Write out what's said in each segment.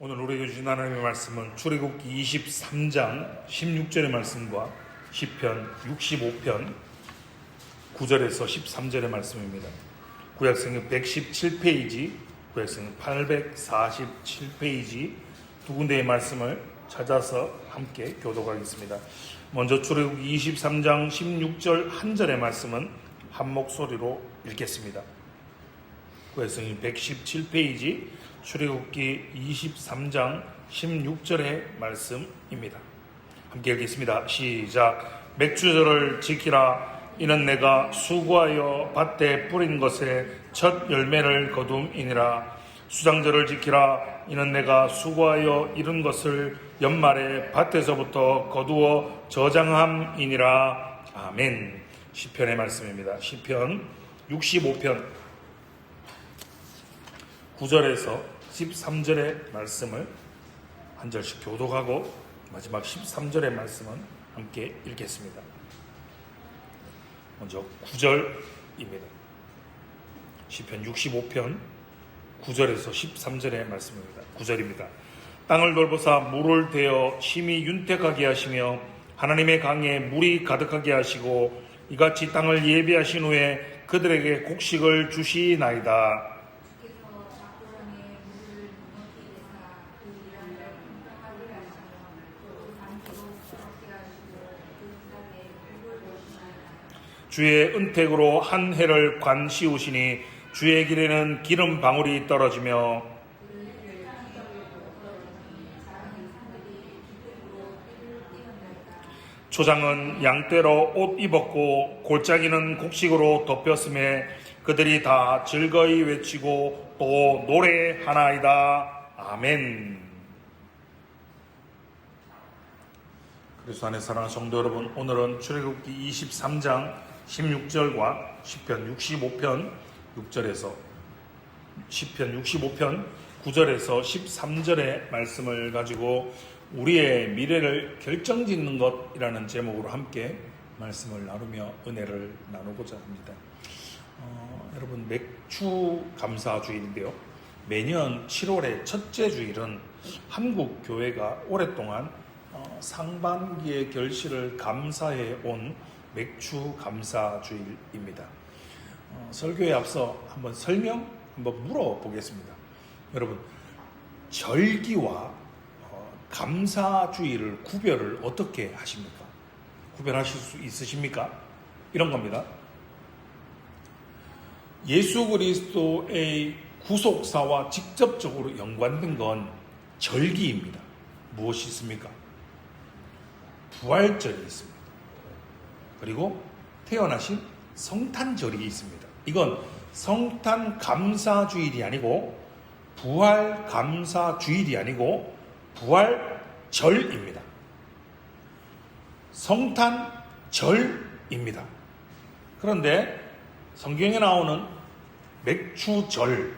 오늘 우리에게 주신 하나님의 말씀은 출애굽기 23장 16절의 말씀과 시편 65편 9절에서 13절의 말씀입니다. 구약성경 117페이지, 구약성경 847페이지 두 군데의 말씀을 찾아서 함께 교독하겠습니다. 먼저 출애굽기 23장 16절 한 절의 말씀은 한 목소리로 읽겠습니다. 구약성경 117페이지 출애굽기 23장 16절의 말씀입니다. 함께 읽겠습니다. 시작. 맥주절을 지키라. 이는 내가 수고하여 밭에 뿌린 것에 첫 열매를 거둠이니라. 수장절을 지키라. 이는 내가 수고하여 이룬 것을 연말에 밭에서부터 거두어 저장함이니라. 아멘. 시편의 말씀입니다. 시편 65편 9절에서 13절의 말씀을 한 절씩 교독하고 마지막 13절의 말씀은 함께 읽겠습니다. 먼저 9절입니다. 시편 65편 9절에서 13절의 말씀입니다. 9절입니다. 땅을 돌보사 물을 대어 심히 윤택하게 하시며 하나님의 강에 물이 가득하게 하시고 이같이 땅을 예비하신 후에 그들에게 곡식을 주시나이다. 주의 은택으로 한 해를 관씌우시니 주의 길에는 기름 방울이 떨어지며 초장은 양떼로 옷 입었고 골짜기는 곡식으로 덮였음에 그들이 다 즐거이 외치고 또 노래하나이다. 아멘. 그리스도 안에 사랑하는 성도 여러분, 오늘은 출애굽기 23장 16절과 시편 65편 6절에서 시편 65편 9절에서 13절의 말씀을 가지고 우리의 미래를 결정짓는 것이라는 제목으로 함께 말씀을 나누며 은혜를 나누고자 합니다. 여러분, 맥주 감사 주일인데요. 매년 7월의 첫째 주일은 한국 교회가 오랫동안 상반기의 결실을 감사해 온 맥주 감사 주일입니다. 설교에 앞서 한번 한번 물어보겠습니다. 여러분, 절기와 감사 주일을 구별을 어떻게 하십니까? 구별하실 수 있으십니까? 이런 겁니다. 예수 그리스도의 구속사와 직접적으로 연관된 건 절기입니다. 무엇이 있습니까? 부활절이 있습니다. 그리고 태어나신 성탄절이 있습니다. 이건 성탄 감사주일이 아니고 부활 감사주일이 아니고 부활절입니다. 성탄절입니다. 그런데 성경에 나오는 맥주절,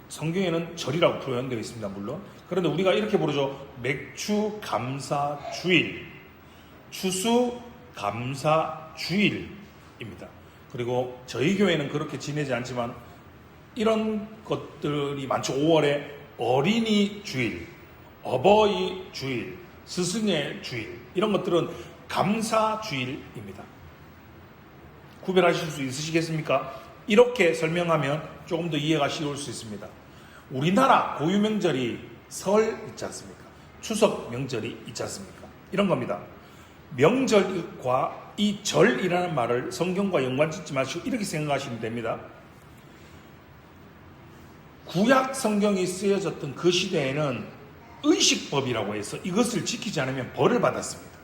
성경에는 절이라고 표현되어 있습니다. 물론. 그런데 우리가 이렇게 부르죠. 맥주 감사주일, 추수 감사주일입니다. 그리고 저희 교회는 그렇게 지내지 않지만 이런 것들이 많죠. 5월에 어린이 주일, 어버이 주일, 스승의 주일, 이런 것들은 감사주일입니다. 구별하실 수 있으시겠습니까? 이렇게 설명하면 조금 더 이해가 쉬울 수 있습니다. 우리나라 고유 명절이 설 있지 않습니까? 추석 명절이 있지 않습니까? 이런 겁니다. 명절과 이 절이라는 말을 성경과 연관짓지 마시고 이렇게 생각하시면 됩니다. 구약 성경이 쓰여졌던 그 시대에는 의식법이라고 해서 이것을 지키지 않으면 벌을 받았습니다.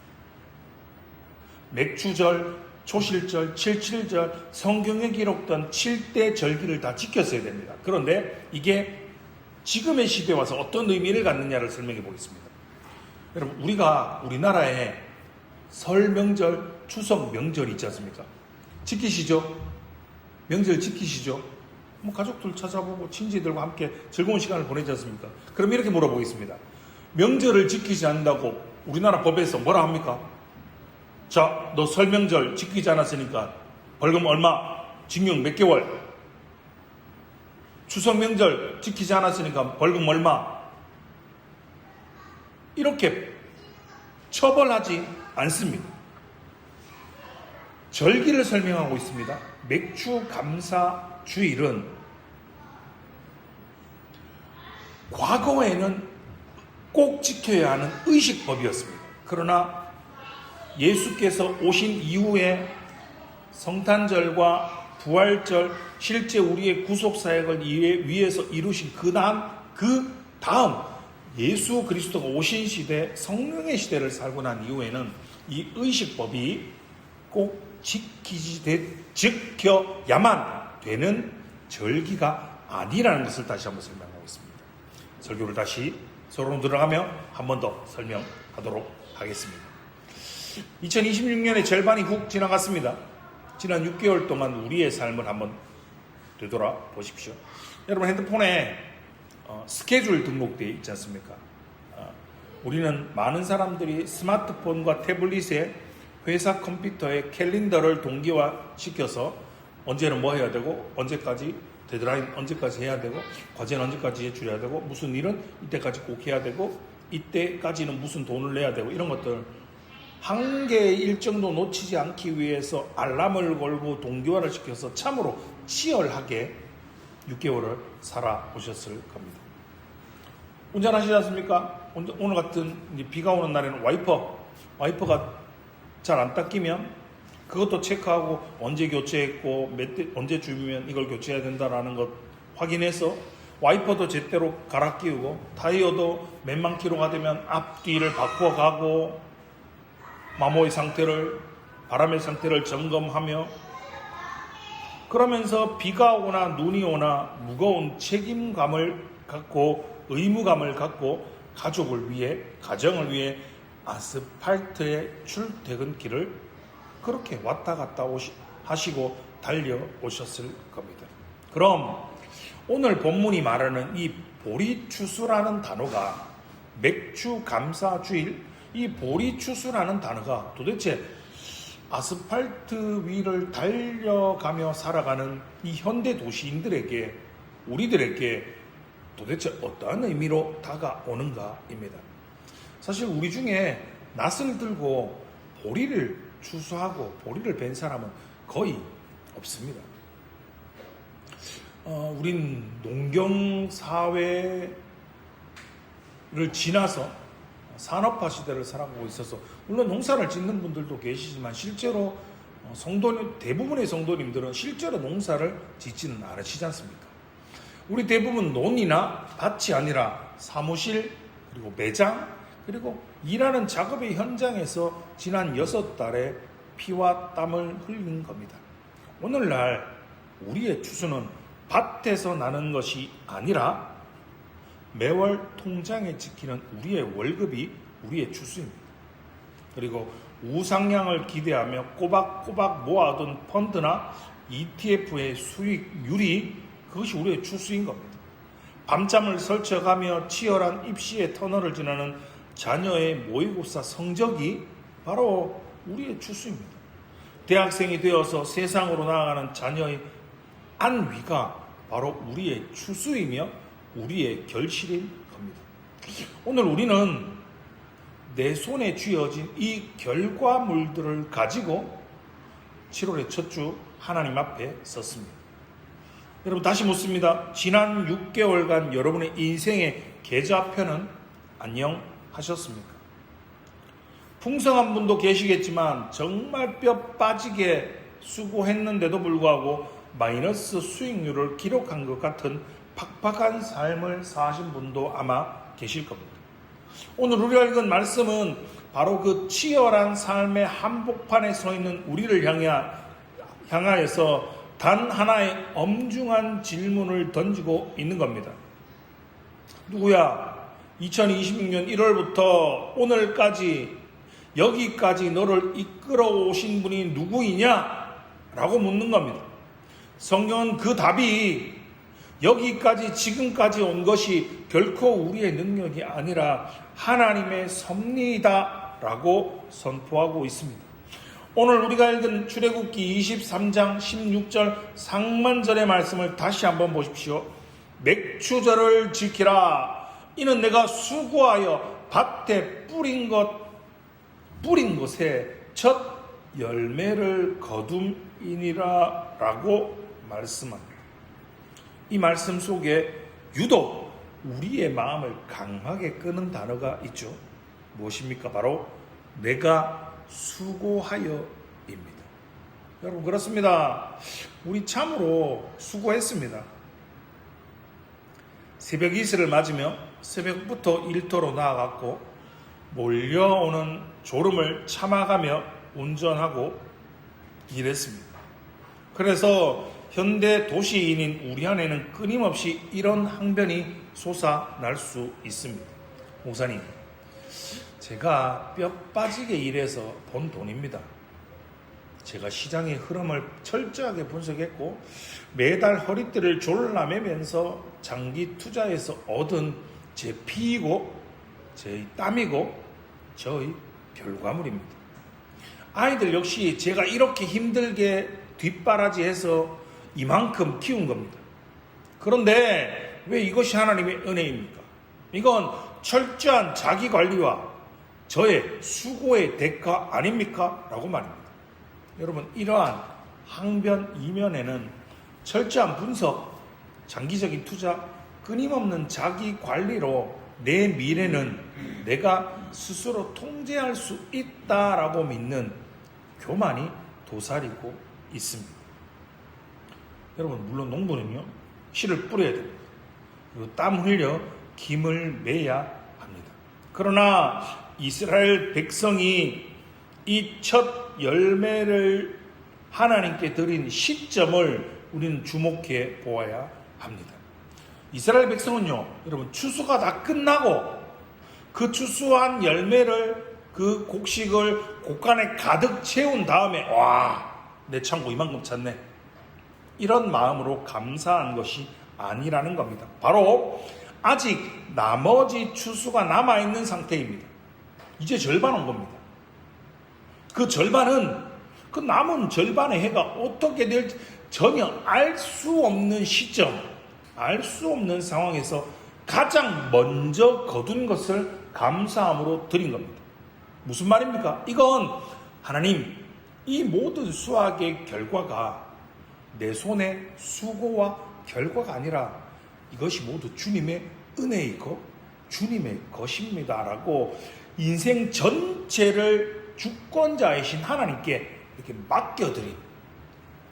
맥주절, 초실절, 칠칠절, 성경에 기록된 7대 절기를 다 지켰어야 됩니다. 그런데 이게 지금의 시대에 와서 어떤 의미를 갖느냐를 설명해 보겠습니다. 여러분, 우리나라에 설 명절, 추석 명절이 있지 않습니까? 지키시죠? 명절 지키시죠? 가족들 찾아보고 친지들과 함께 즐거운 시간을 보내지 않습니까? 그럼 이렇게 물어보겠습니다. 명절을 지키지 않는다고 우리나라 법에서 뭐라 합니까? 자, 너 설 명절 지키지 않았으니까 벌금 얼마? 징역 몇 개월? 추석 명절 지키지 않았으니까 벌금 얼마? 이렇게 처벌하지 않습니다. 절기를 설명하고 있습니다. 맥주 감사 주일은 과거에는 꼭 지켜야 하는 의식법이었습니다. 그러나 예수께서 오신 이후에 성탄절과 부활절, 실제 우리의 구속사역을 위해서 이루신 그 다음 예수 그리스도가 오신 시대, 성령의 시대를 살고 난 이후에는 이 의식법이 꼭 지켜야만 되는 절기가 아니라는 것을 다시 한번 설명하고 있습니다. 설교를 다시 서로 들어가며 한 번 더 설명하도록 하겠습니다. 2026년의 절반이 훅 지나갔습니다. 지난 6개월 동안 우리의 삶을 한번 되돌아 보십시오. 여러분 핸드폰에 스케줄 등록되어 있지 않습니까? 우리는 많은 사람들이 스마트폰과 태블릿에 회사 컴퓨터에 캘린더를 동기화시켜서 언제는 뭐 해야 되고 언제까지 데드라인 언제까지 해야 되고 과제는 언제까지 제출해야 되고 무슨 일은 이때까지 꼭 해야 되고 이때까지는 무슨 돈을 내야 되고 이런 것들 한 개의 일정도 놓치지 않기 위해서 알람을 걸고 동기화를 시켜서 참으로 치열하게 6개월을 살아오셨을 겁니다. 운전하시지 않습니까? 오늘 같은 비가 오는 날에는 와이퍼가 잘 안 닦이면 그것도 체크하고 언제 교체했고 언제쯤이면 이걸 교체해야 된다라는 것 확인해서 와이퍼도 제대로 갈아 끼우고 타이어도 몇만 킬로가 되면 앞뒤를 바꾸어 가고 마모의 상태를 바람의 상태를 점검하며 그러면서 비가 오나 눈이 오나 무거운 책임감을 갖고 의무감을 갖고 가족을 위해 가정을 위해 아스팔트의 출퇴근길을 그렇게 왔다 갔다 하시고 달려오셨을 겁니다. 그럼 오늘 본문이 말하는 이 보리추수라는 단어가 맥주 감사 주일 이 보리추수라는 단어가 도대체 아스팔트 위를 달려가며 살아가는 이 현대 도시인들에게 우리들에게 도대체 어떠한 의미로 다가오는가입니다. 사실 우리 중에 낯을 들고 보리를 추수하고 보리를 벤 사람은 거의 없습니다. 우린 농경사회를 지나서 산업화 시대를 살아가고 있어서 물론 농사를 짓는 분들도 계시지만 실제로 대부분의 성도님들은 실제로 농사를 짓지는 않으시지 않습니까? 우리 대부분 논이나 밭이 아니라 사무실 그리고 매장 그리고 일하는 작업의 현장에서 지난 6달의 피와 땀을 흘린 겁니다. 오늘날 우리의 추수는 밭에서 나는 것이 아니라 매월 통장에 찍히는 우리의 월급이 우리의 추수입니다. 그리고 우상향을 기대하며 꼬박꼬박 모아둔 펀드나 ETF의 수익률이 그것이 우리의 추수인 겁니다. 밤잠을 설쳐가며 치열한 입시의 터널을 지나는 자녀의 모의고사 성적이 바로 우리의 추수입니다. 대학생이 되어서 세상으로 나아가는 자녀의 안위가 바로 우리의 추수이며 우리의 결실인 겁니다. 오늘 우리는 내 손에 쥐어진 이 결과물들을 가지고 7월의 첫 주 하나님 앞에 섰습니다. 여러분 다시 묻습니다. 지난 6개월간 여러분의 인생의 계좌표는 안녕하셨습니까? 풍성한 분도 계시겠지만 정말 뼈 빠지게 수고했는데도 불구하고 마이너스 수익률을 기록한 것 같은 팍팍한 삶을 사신 분도 아마 계실 겁니다. 오늘 우리가 읽은 말씀은 바로 그 치열한 삶의 한복판에 서 있는 우리를 향하여서 단 하나의 엄중한 질문을 던지고 있는 겁니다. 누구야? 2026년 1월부터 오늘까지 여기까지 너를 이끌어 오신 분이 누구이냐? 라고 묻는 겁니다. 성경은 그 답이 여기까지 지금까지 온 것이 결코 우리의 능력이 아니라 하나님의 섭리이다 라고 선포하고 있습니다. 오늘 우리가 읽은 출애굽기 23장 16절 상반절의 말씀을 다시 한번 보십시오. 맥추절을 지키라. 이는 내가 수고하여 밭에 뿌린 것에 첫 열매를 거둠이니라 라고 말씀합니다. 이 말씀 속에 유독 우리의 마음을 강하게 끄는 단어가 있죠. 무엇입니까? 바로 내가 수고하여입니다. 여러분, 그렇습니다. 우리 참으로 수고했습니다. 새벽 이슬을 맞으며 새벽부터 일터로 나아갔고 몰려오는 졸음을 참아가며 운전하고 일했습니다. 그래서 현대 도시인인 우리 안에는 끊임없이 이런 항변이 솟아날 수 있습니다. 목사님, 제가 뼈 빠지게 일해서 번 돈입니다. 제가 시장의 흐름을 철저하게 분석했고 매달 허리띠를 졸라매면서 장기 투자해서 얻은 제 피이고 제 땀이고 저의 결과물입니다. 아이들 역시 제가 이렇게 힘들게 뒷바라지해서 이만큼 키운 겁니다. 그런데 왜 이것이 하나님의 은혜입니까? 이건 철저한 자기관리와 저의 수고의 대가 아닙니까? 라고 말입니다. 여러분, 이러한 항변 이면에는 철저한 분석, 장기적인 투자, 끊임없는 자기관리로 내 미래는 내가 스스로 통제할 수 있다라고 믿는 교만이 도사리고 있습니다. 여러분, 물론 농부는요, 씨를 뿌려야 됩니다. 그리고 땀 흘려 김을 매야 합니다. 그러나 이스라엘 백성이 이 첫 열매를 하나님께 드린 시점을 우리는 주목해 보아야 합니다. 이스라엘 백성은요, 여러분, 추수가 다 끝나고 그 추수한 열매를, 그 곡식을 곡간에 가득 채운 다음에 와, 내 창고 이만큼 찼네, 이런 마음으로 감사한 것이 아니라는 겁니다. 바로 아직 나머지 추수가 남아있는 상태입니다. 이제 절반 온 겁니다. 그 절반은, 그 남은 절반의 해가 어떻게 될지 전혀 알 수 없는 시점, 알 수 없는 상황에서 가장 먼저 거둔 것을 감사함으로 드린 겁니다. 무슨 말입니까? 이건 하나님, 이 모든 수확의 결과가 내 손의 수고와 결과가 아니라 이것이 모두 주님의 은혜이고 주님의 것입니다 라고 인생 전체를 주권자이신 하나님께 이렇게 맡겨드린,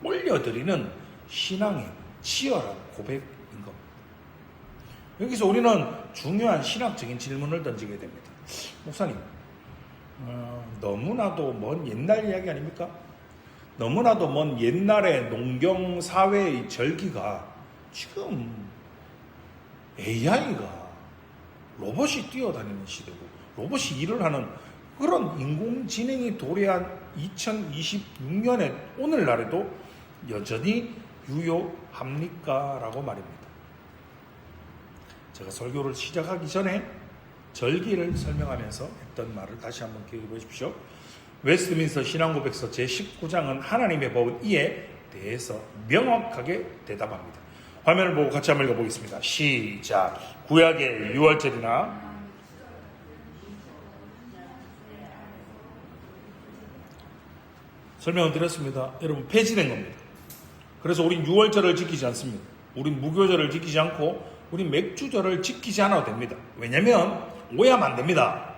올려드리는 신앙의 치열한 고백인 겁니다. 여기서 우리는 중요한 신학적인 질문을 던지게 됩니다. 목사님, 너무나도 먼 옛날 이야기 아닙니까? 너무나도 먼 옛날의 농경사회의 절기가 지금 AI가 로봇이 뛰어다니는 시대고 로봇이 일을 하는 그런 인공지능이 도래한 2026년에 오늘날에도 여전히 유효합니까? 라고 말입니다. 제가 설교를 시작하기 전에 절기를 설명하면서 했던 말을 다시 한번 기억해 보십시오. 웨스트민스터 신앙고백서 제19장은 하나님의 법은 이에 대해서 명확하게 대답합니다. 화면을 보고 같이 한번 읽어보겠습니다. 시작. 구약의 유월절이나 설명을 드렸습니다. 여러분, 폐지된 겁니다. 그래서 우린 유월절을 지키지 않습니다. 우린 무교절을 지키지 않고 우린 맥주절을 지키지 않아도 됩니다. 왜냐면 오해하면 안 됩니다.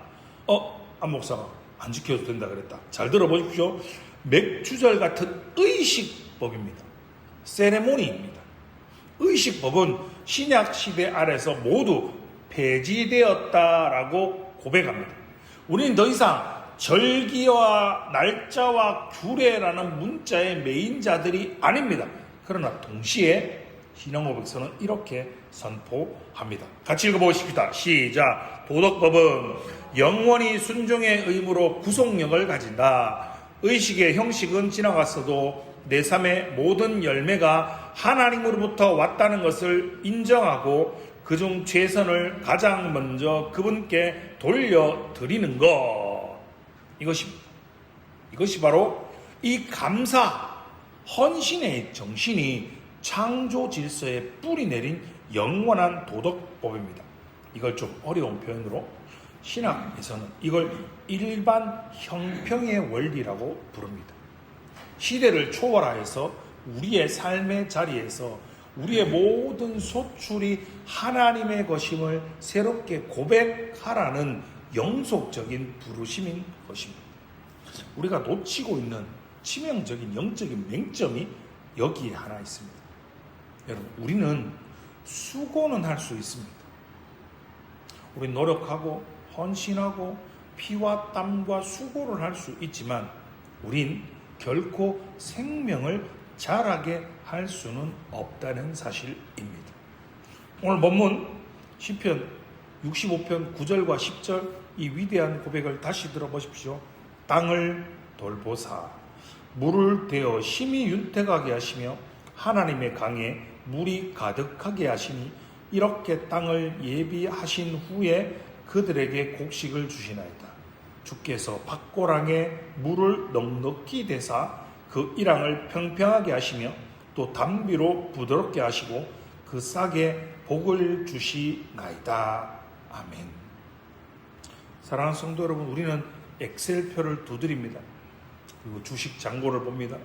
안 목사가 안 지켜도 된다 그랬다. 잘 들어보십시오. 맥주절 같은 의식법입니다. 세레모니입니다. 의식법은 신약 시대 아래서 모두 폐지되었다라고 고백합니다. 우리는 더 이상 절기와 날짜와 규례라는 문자의 메인자들이 아닙니다. 그러나 동시에 신앙고백서는 이렇게 선포합니다. 같이 읽어보십시다. 시작. 도덕법은 영원히 순종의 의무로 구속력을 가진다. 의식의 형식은 지나갔어도 내 삶의 모든 열매가 하나님으로부터 왔다는 것을 인정하고 그중 최선을 가장 먼저 그분께 돌려드리는 것, 이것입니다. 이것이 바로 이 감사, 헌신의 정신이 창조 질서에 뿌리 내린 영원한 도덕법입니다. 이걸 좀 어려운 표현으로 신학에서는 이걸 일반 형평의 원리라고 부릅니다. 시대를 초월하여서 우리의 삶의 자리에서 우리의 모든 소출이 하나님의 것임을 새롭게 고백하라는 영속적인 부르심인 것입니다. 우리가 놓치고 있는 치명적인 영적인 맹점이 여기에 하나 있습니다. 여러분, 우리는 수고는 할 수 있습니다. 우리 노력하고 헌신하고 피와 땀과 수고를 할 수 있지만 우린 결코 생명을 자라게 할 수는 없다는 사실입니다. 오늘 본문 시편 65편 9절과 10절 이 위대한 고백을 다시 들어보십시오. 땅을 돌보사 물을 대어 심히 윤택하게 하시며 하나님의 강에 물이 가득하게 하시니 이렇게 땅을 예비하신 후에 그들에게 곡식을 주시나이다. 주께서 밭고랑에 물을 넉넉히 대사 그 이랑을 평평하게 하시며 또 담비로 부드럽게 하시고 그 싹에 복을 주시나이다. 아멘. 사랑하는 성도 여러분, 우리는 엑셀표를 두드립니다. 그리고 주식 잔고를 봅니다.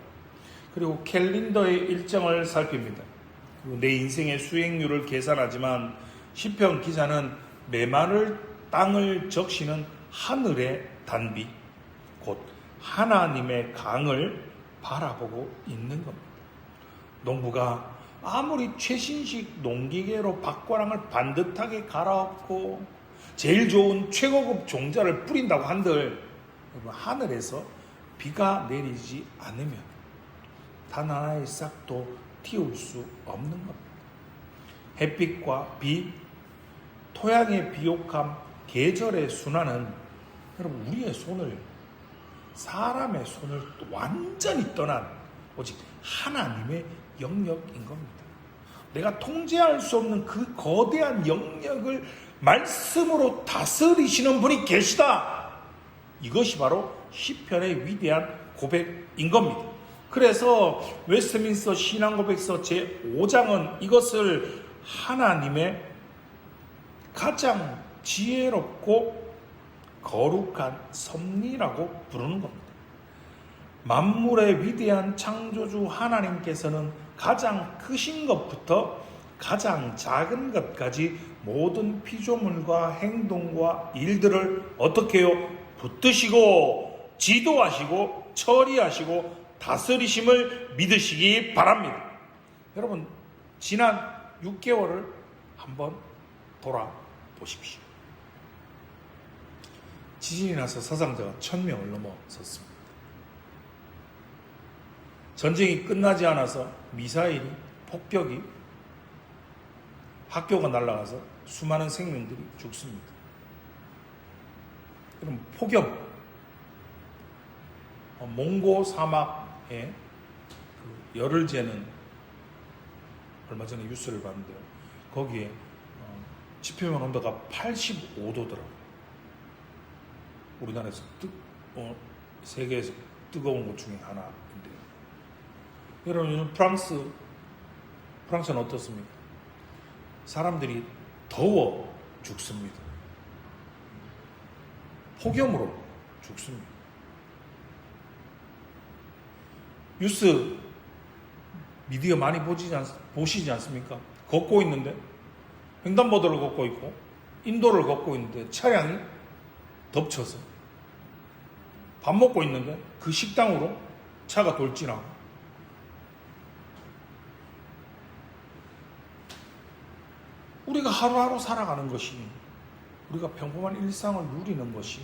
그리고 캘린더의 일정을 살핍니다. 그리고 내 인생의 수익률을 계산하지만 시편 기자는 메마를 땅을 적시는 하늘의 단비, 곧 하나님의 강을 바라보고 있는 겁니다. 농부가 아무리 최신식 농기계로 밭고랑을 반듯하게 갈아엎고 제일 좋은 최고급 종자를 뿌린다고 한들 하늘에서 비가 내리지 않으면 단 하나의 싹도 틔울 수 없는 겁니다. 햇빛과 비, 토양의 비옥함, 계절의 순환은 여러분 우리의 손을, 사람의 손을 완전히 떠난 오직 하나님의 영역인 겁니다. 내가 통제할 수 없는 그 거대한 영역을 말씀으로 다스리시는 분이 계시다. 이것이 바로 시편의 위대한 고백인 겁니다. 그래서 웨스트민스터 신앙고백서 제5장은 이것을 하나님의 가장 지혜롭고 거룩한 섭리라고 부르는 겁니다. 만물의 위대한 창조주 하나님께서는 가장 크신 것부터 가장 작은 것까지 모든 피조물과 행동과 일들을 어떻게 해요? 붙드시고 지도하시고 처리하시고 다스리심을 믿으시기 바랍니다. 여러분, 지난 6개월을 한번 돌아보십시오. 지진이 나서 사상자가 1000명을 넘어섰습니다. 전쟁이 끝나지 않아서 미사일이, 폭격이, 학교가 날아가서 수많은 생명들이 죽습니다. 그럼 폭염, 몽고 사막에 그 열을 재는 얼마 전에 뉴스를 봤는데요. 거기에 지표면 온도가 85도더라고요. 우리나라에서 세계에서 뜨거운 곳 중에 하나인데요. 여러분, 프랑스는 어떻습니까? 사람들이 더워 죽습니다. 폭염으로 죽습니다. 뉴스 미디어 많이 보시지 않습니까? 걷고 있는데, 횡단보도를 걷고 있고 인도를 걷고 있는데 차량이 덮쳐서 밥 먹고 있는데 그 식당으로 차가 돌진하고, 우리가 하루하루 살아가는 것이, 우리가 평범한 일상을 누리는 것이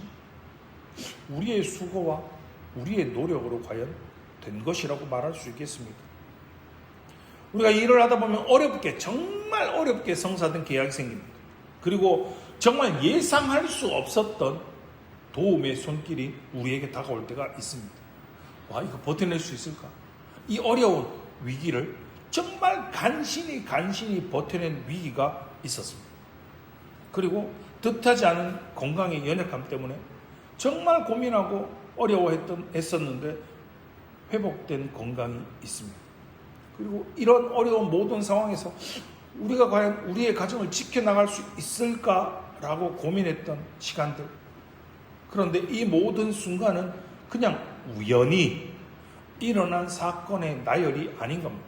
우리의 수고와 우리의 노력으로 과연 된 것이라고 말할 수 있겠습니까? 우리가 일을 하다 보면 정말 어렵게 성사된 계약이 생깁니다. 그리고 정말 예상할 수 없었던 도움의 손길이 우리에게 다가올 때가 있습니다. 와, 이거 버텨낼 수 있을까? 이 어려운 위기를 정말 간신히 버텨낸 위기가 있었습니다. 그리고 뜻하지 않은 건강의 연약함 때문에 정말 고민하고 했었는데 회복된 건강이 있습니다. 그리고 이런 어려운 모든 상황에서 우리가 과연 우리의 가정을 지켜나갈 수 있을까라고 라고 고민했던 시간들. 그런데 이 모든 순간은 그냥 우연히 일어난 사건의 나열이 아닌 겁니다.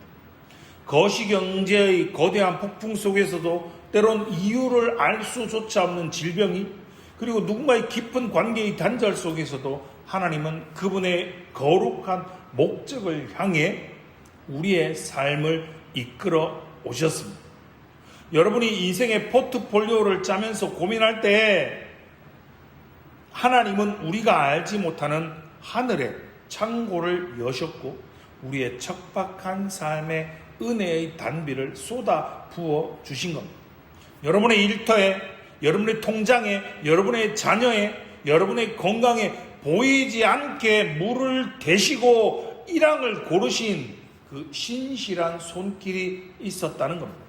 거시경제의 거대한 폭풍 속에서도 때론 이유를 알 수조차 없는 질병이, 그리고 누군가의 깊은 관계의 단절 속에서도 하나님은 그분의 거룩한 목적을 향해 우리의 삶을 이끌어 오셨습니다. 여러분이 인생의 포트폴리오를 짜면서 고민할 때 하나님은 우리가 알지 못하는 하늘의 창고를 여셨고 우리의 척박한 삶의 은혜의 단비를 쏟아 부어 주신 겁니다. 여러분의 일터에, 여러분의 통장에, 여러분의 자녀에, 여러분의 건강에 보이지 않게 물을 대시고 일항을 고르신 그 신실한 손길이 있었다는 겁니다.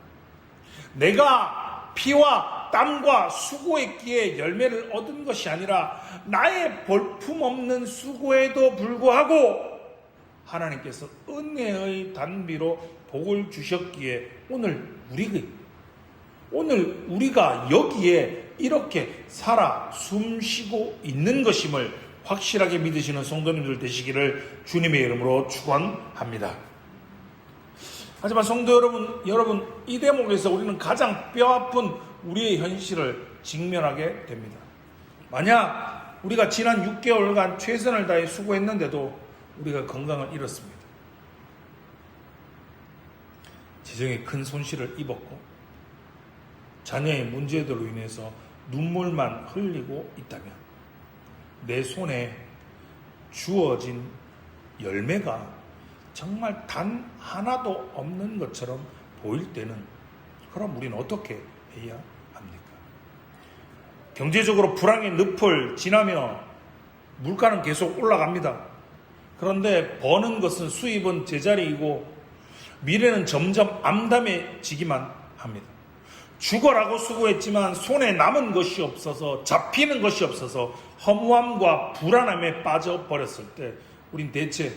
내가 피와 땀과 수고했기에 열매를 얻은 것이 아니라 나의 볼품없는 수고에도 불구하고 하나님께서 은혜의 단비로 복을 주셨기에 오늘 우리가 여기에 이렇게 살아 숨쉬고 있는 것임을 확실하게 믿으시는 성도님들 되시기를 주님의 이름으로 축원합니다. 하지만 성도 여러분, 이 대목에서 우리는 가장 뼈아픈 우리의 현실을 직면하게 됩니다. 만약 우리가 지난 6개월간 최선을 다해 수고했는데도 우리가 건강을 잃었습니다. 재정에 큰 손실을 입었고 자녀의 문제들로 인해서 눈물만 흘리고 있다면 내 손에 주어진 열매가 정말 단 하나도 없는 것처럼 보일 때는 그럼 우리는 어떻게 해야 합니까? 경제적으로 불황의 늪을 지나며 물가는 계속 올라갑니다. 그런데 버는 것은 수입은 제자리이고 미래는 점점 암담해지기만 합니다. 죽어라고 수고했지만 손에 남은 것이 없어서, 잡히는 것이 없어서 허무함과 불안함에 빠져버렸을 때 우린 대체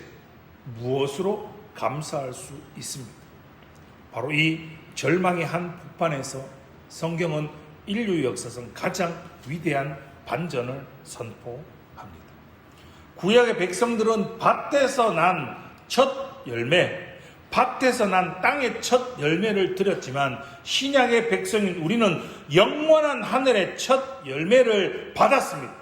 무엇으로 감사할 수 있습니까? 바로 이 절망의 한 폭판에서 성경은 인류 역사상 가장 위대한 반전을 선포합니다. 구약의 백성들은 밭에서 난 첫 열매, 밭에서 난 땅의 첫 열매를 드렸지만 신약의 백성인 우리는 영원한 하늘의 첫 열매를 받았습니다.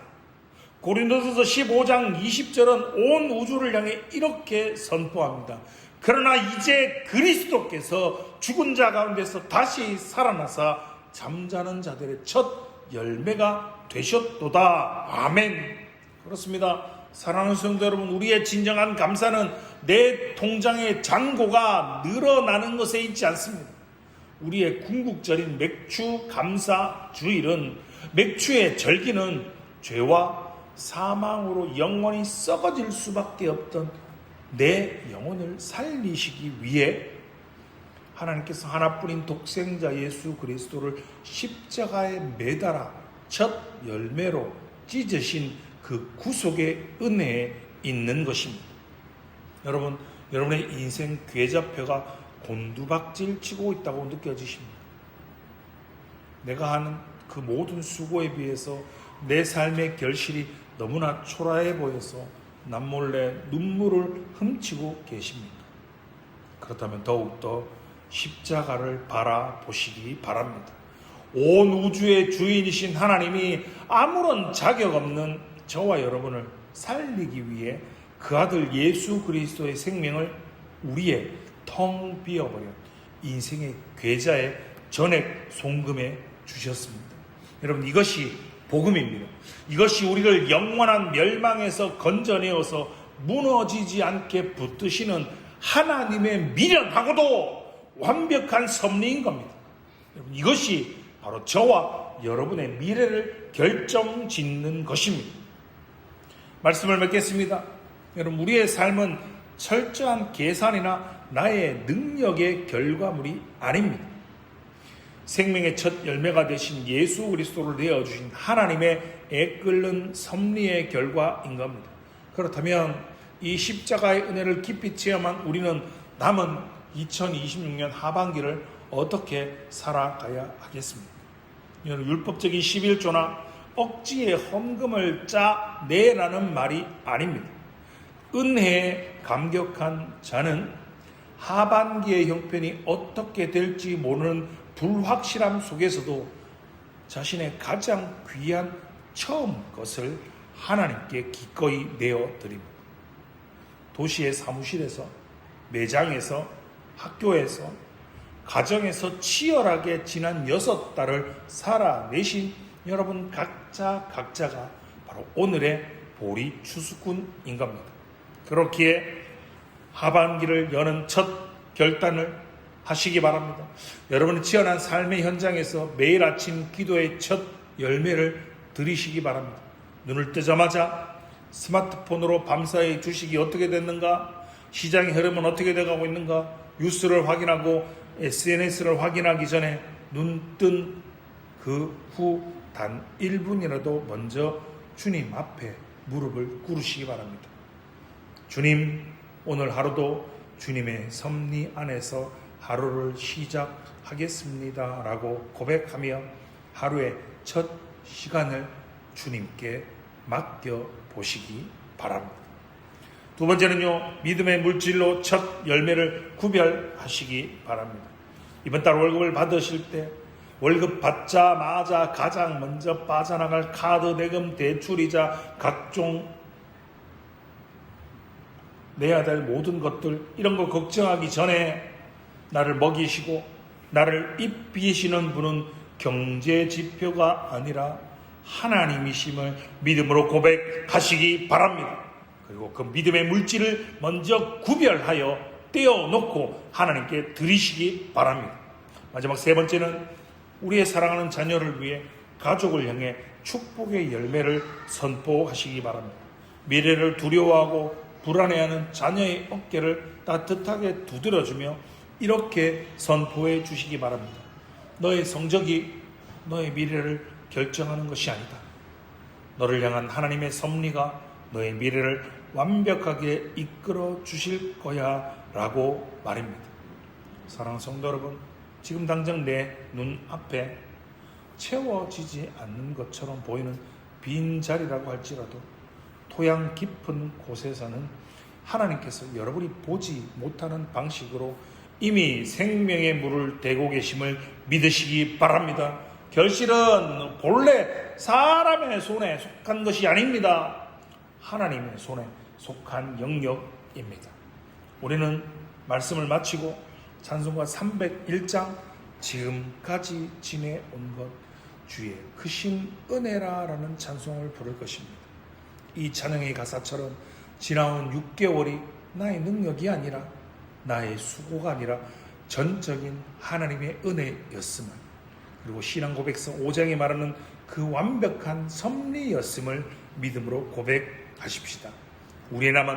고린도서서 15장 20절은 온 우주를 향해 이렇게 선포합니다. 그러나 이제 그리스도께서 죽은 자 가운데서 다시 살아나사 잠자는 자들의 첫 열매가 되셨도다. 아멘. 그렇습니다. 사랑하는 성도 여러분, 우리의 진정한 감사는 내 통장의 잔고가 늘어나는 것에 있지 않습니다. 우리의 궁극적인 맥주 감사 주일은, 맥주의 절기는 죄와 사망으로 영원히 썩어질 수밖에 없던 내 영혼을 살리시기 위해 하나님께서 하나뿐인 독생자 예수 그리스도를 십자가에 매달아 첫 열매로 찢으신 그 구속의 은혜에 있는 것입니다. 여러분, 여러분의 인생 궤좌표가 곤두박질 치고 있다고 느껴지십니까? 내가 하는 그 모든 수고에 비해서 내 삶의 결실이 너무나 초라해 보여서 남몰래 눈물을 훔치고 계십니까? 그렇다면 더욱더 십자가를 바라보시기 바랍니다. 온 우주의 주인이신 하나님이 아무런 자격 없는 저와 여러분을 살리기 위해 그 아들 예수 그리스도의 생명을 우리의 텅 비어버린 인생의 궤자에 전액 송금해 주셨습니다. 여러분, 이것이 복음입니다. 이것이 우리를 영원한 멸망에서 건져내어서 무너지지 않게 붙드시는 하나님의 미련하고도 완벽한 섭리인 겁니다. 여러분, 이것이 바로 저와 여러분의 미래를 결정짓는 것입니다. 말씀을 맺겠습니다. 여러분, 우리의 삶은 철저한 계산이나 나의 능력의 결과물이 아닙니다. 생명의 첫 열매가 되신 예수 그리스도를 내어주신 하나님의 애끓는 섭리의 결과인 겁니다. 그렇다면 이 십자가의 은혜를 깊이 체험한 우리는 남은 2026년 하반기를 어떻게 살아가야 하겠습니까? 율법적인 11조나 억지의 헌금을 짜내라는 말이 아닙니다. 은혜에 감격한 자는 하반기의 형편이 어떻게 될지 모르는 불확실함 속에서도 자신의 가장 귀한 처음 것을 하나님께 기꺼이 내어드립니다. 도시의 사무실에서, 매장에서, 학교에서, 가정에서 치열하게 지난 6달을 살아내신 여러분 각자가 바로 오늘의 보리 추수꾼인 겁니다. 그렇기에 하반기를 여는 첫 결단을 하시기 바랍니다. 여러분의 치열한 삶의 현장에서 매일 아침 기도의 첫 열매를 드리시기 바랍니다. 눈을 뜨자마자 스마트폰으로 밤사이 주식이 어떻게 됐는가, 시장의 흐름은 어떻게 돼가고 있는가, 뉴스를 확인하고 SNS를 확인하기 전에 눈 뜬 그 후 단 1분이라도 먼저 주님 앞에 무릎을 꿇으시기 바랍니다. 주님, 오늘 하루도 주님의 섭리 안에서 하루를 시작하겠습니다 라고 고백하며 하루의 첫 시간을 주님께 맡겨보시기 바랍니다. 두 번째는요, 믿음의 물질로 첫 열매를 구별하시기 바랍니다. 이번 달 월급을 받으실 때 월급 받자마자 가장 먼저 빠져나갈 카드, 대금, 대출이자 각종 내야 될 모든 것들, 이런 거 걱정하기 전에 나를 먹이시고 나를 입히시는 분은 경제 지표가 아니라 하나님이심을 믿음으로 고백하시기 바랍니다. 그리고 그 믿음의 물질을 먼저 구별하여 떼어놓고 하나님께 드리시기 바랍니다. 마지막 세 번째는 우리의 사랑하는 자녀를 위해 가족을 향해 축복의 열매를 선포하시기 바랍니다. 미래를 두려워하고 불안해하는 자녀의 어깨를 따뜻하게 두드려주며 이렇게 선포해 주시기 바랍니다. 너의 성적이 너의 미래를 결정하는 것이 아니다. 너를 향한 하나님의 섭리가 너의 미래를 완벽하게 이끌어 주실 거야 라고 말입니다. 사랑하는 성도 여러분, 지금 당장 내 눈앞에 채워지지 않는 것처럼 보이는 빈자리라고 할지라도 토양 깊은 곳에서는 하나님께서 여러분이 보지 못하는 방식으로 이미 생명의 물을 대고 계심을 믿으시기 바랍니다. 결실은 본래 사람의 손에 속한 것이 아닙니다. 하나님의 손에 속한 영역입니다. 우리는 말씀을 마치고 찬송가 301장 지금까지 지내온 것 주의 크신 은혜라라는 찬송을 부를 것입니다. 이 찬양의 가사처럼 지나온 6개월이 나의 능력이 아니라 나의 수고가 아니라 전적인 하나님의 은혜였음을, 그리고 신앙 고백서 5장에 말하는 그 완벽한 섭리였음을 믿음으로 고백하십시다. 우리의 남은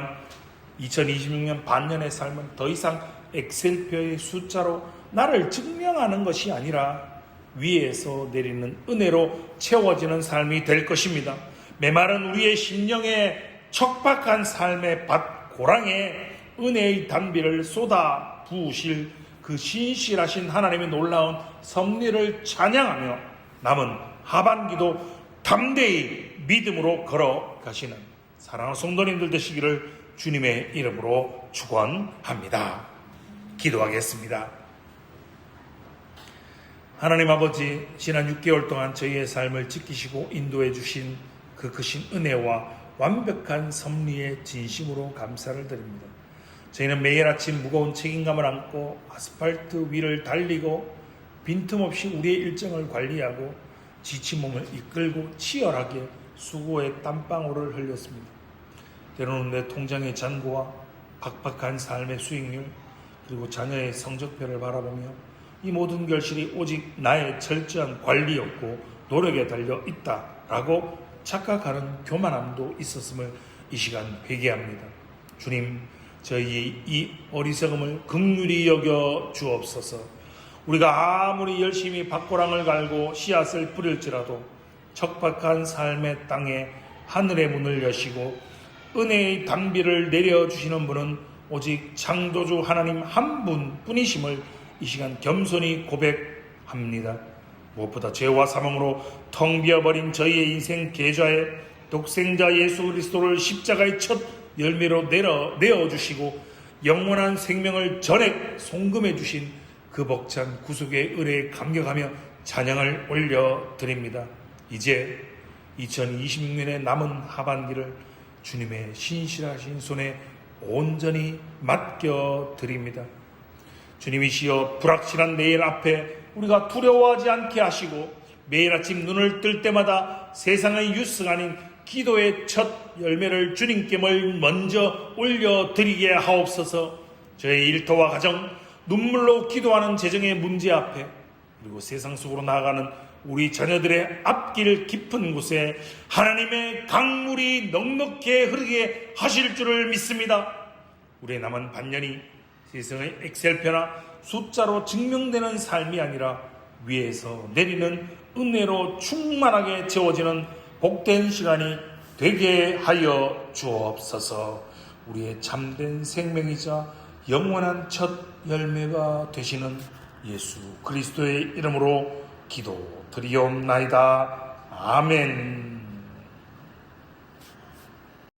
2026년 반년의 삶은 더 이상 엑셀표의 숫자로 나를 증명하는 것이 아니라 위에서 내리는 은혜로 채워지는 삶이 될 것입니다. 메마른 우리의 심령에 척박한 삶의 밭 고랑에 은혜의 단비를 쏟아 부으실 그 신실하신 하나님의 놀라운 섭리를 찬양하며 남은 하반기도 담대히 믿음으로 걸어가시는 사랑하는 성도님들 되시기를 주님의 이름으로 축원합니다. 기도하겠습니다. 하나님 아버지, 지난 6개월 동안 저희의 삶을 지키시고 인도해 주신 그 크신 은혜와 완벽한 섭리에 진심으로 감사를 드립니다. 저희는 매일 아침 무거운 책임감을 안고 아스팔트 위를 달리고 빈틈없이 우리의 일정을 관리하고 지친 몸을 이끌고 치열하게 수고의 땀방울을 흘렸습니다. 때로는 내 통장의 잔고와 팍팍한 삶의 수익률, 그리고 자녀의 성적표를 바라보며 이 모든 결실이 오직 나의 철저한 관리였고 노력에 달려 있다라고 착각하는 교만함도 있었음을 이 시간 회개합니다. 주님, 저희의 이 어리석음을 긍휼히 여겨 주옵소서. 우리가 아무리 열심히 밭고랑을 갈고 씨앗을 뿌릴지라도 척박한 삶의 땅에 하늘의 문을 여시고 은혜의 단비를 내려주시는 분은 오직 창조주 하나님 한 분뿐이심을 이 시간 겸손히 고백합니다. 무엇보다 죄와 사망으로 텅 비어버린 저희의 인생 계좌에 독생자 예수 그리스도를 십자가의 첫 열매로 내어주시고 영원한 생명을 전액 송금해 주신 그 벅찬 구속의 은혜에 감격하며 찬양을 올려드립니다. 이제 2026년의 남은 하반기를 주님의 신실하신 손에 온전히 맡겨드립니다. 주님이시여, 불확실한 내일 앞에 우리가 두려워하지 않게 하시고 매일 아침 눈을 뜰 때마다 세상의 뉴스가 아닌 기도의 첫 열매를 주님께 먼저 올려드리게 하옵소서. 저의 일터와 가정, 눈물로 기도하는 재정의 문제 앞에, 그리고 세상 속으로 나아가는 우리 자녀들의 앞길 깊은 곳에 하나님의 강물이 넉넉히 흐르게 하실 줄을 믿습니다. 우리의 남은 반년이 세상의 엑셀표나 숫자로 증명되는 삶이 아니라 위에서 내리는 은혜로 충만하게 채워지는 복된 시간이 되게 하여 주옵소서. 우리의 참된 생명이자 영원한 첫 열매가 되시는 예수 그리스도의 이름으로 기도드리옵나이다. 아멘.